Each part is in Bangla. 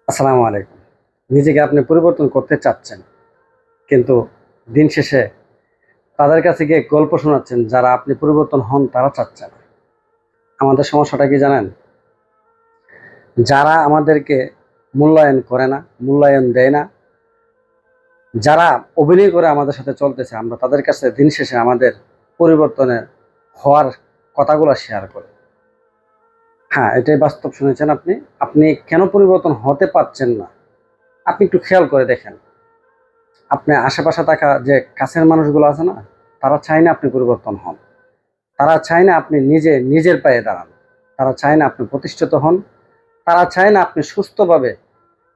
আসসালামু আলাইকুম। নিজেকে আপনি পরিবর্তন করতে চাচ্ছেন, কিন্তু দিন শেষে তাদের কাছে গিয়ে গল্প শোনাচ্ছেন যারা আপনি পরিবর্তন হন তারা চাচ্ছে না। আমাদের সমস্যাটা কি জানেন? যারা আমাদেরকে মূল্যায়ন করে না, মূল্যায়ন দেয় না, যারা অভিনয় করে আমাদের সাথে চলতেছে, আমরা তাদের কাছে দিন শেষে আমাদের পরিবর্তনের হওয়ার কথাগুলো শেয়ার করি। হ্যাঁ, এটাই বাস্তব শুনেছেন আপনি। আপনি কেন পরিবর্তন হতে পারছেন না? আপনি একটু খেয়াল করে দেখেন। আপনি আশেপাশে থাকা যে কাছের মানুষগুলো আছে না, তারা চায় না আপনি পরিবর্তন হন। তারা চায় না আপনি নিজের পায়ে দাঁড়ান। তারা চায় না আপনি প্রতিষ্ঠিত হন। তারা চায় না আপনি সুস্থভাবে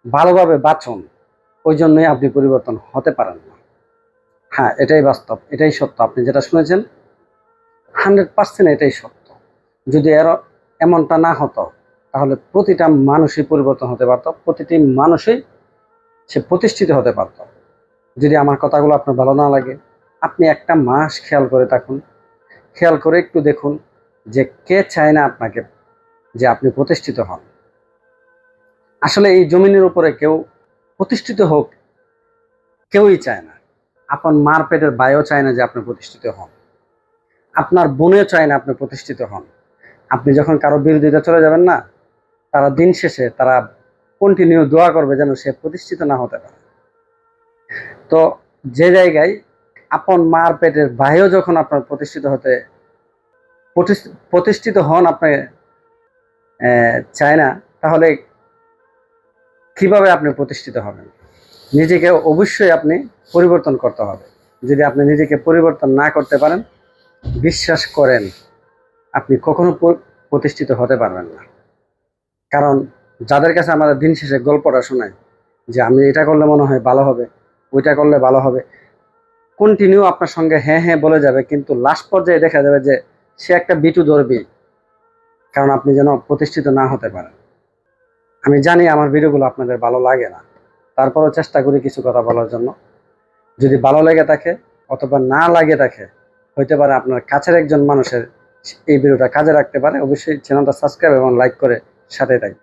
ভালোভাবে বাঁচুন। ওই জন্যই আপনি পরিবর্তন হতে পারেন না। হ্যাঁ, এটাই বাস্তব, এটাই সত্য। আপনি যেটা শুনেছেন 100% এটাই সত্য। যদি এমনটা না হতো, তাহলে প্রতিটা মানুষই পরিবর্তন হতে পারত, প্রতিটি মানুষই সে প্রতিষ্ঠিত হতে পারত। যদি আমার কথাগুলো আপনার ভালো না লাগে, আপনি একটা মাস খেয়াল করে থাকুন। খেয়াল করে একটু দেখুন যে কে চায় না আপনাকে যে আপনি প্রতিষ্ঠিত হন। আসলে এই জমিনের উপরে কেউ প্রতিষ্ঠিত হোক কেউই চায় না। আপনার মার পেটের ভাইও চায় না যে আপনি প্রতিষ্ঠিত হন। আপনার বোনেও চায় না আপনি প্রতিষ্ঠিত হন। আপনি যখন কারো বিরোধিতা চলে যাবেন না, তারা দিন শেষে তারা কন্টিনিউ দোয়া করবে যেন সে প্রতিষ্ঠিত না হতে পারে। তো যে জায়গায় আপন মার পেটের ভাইও যখন আপনার প্রতিষ্ঠিত হন আপনি চায় না, তাহলে কিভাবে আপনি প্রতিষ্ঠিত হবেন? নিজেকে অবশ্যই আপনি পরিবর্তন করতে হবে। যদি আপনি নিজেকে পরিবর্তন না করতে পারেন, বিশ্বাস করেন আপনি কখনো প্রতিষ্ঠিত হতে পারবেন না। কারণ যাদের কাছে আমাদের দিন শেষে গল্পটা শোনায় যে আমি এটা করলে মনে হয় ভালো হবে, ওইটা করলে ভালো হবে, কন্টিনিউ আপনার সঙ্গে হ্যাঁ হ্যাঁ বলে যাবে, কিন্তু লাস্ট পর্যায়ে দেখা যাবে যে সে একটা বিটু ধরবে, কারণ আপনি যেন প্রতিষ্ঠিত না হতে পারেন। আমি জানি আমার ভিডিওগুলো আপনাদের ভালো লাগে না, তারপরেও চেষ্টা করি কিছু কথা বলার জন্য। যদি ভালো লেগে থাকে অথবা না লাগে থাকে, হইতে পারে আপনার কাছের একজন মানুষের এই ভিডিওটা কাজে রাখতে পারে। অবশ্যই চ্যানেলটা সাবস্ক্রাইব এবং লাইক করে সাথে থাকবেন।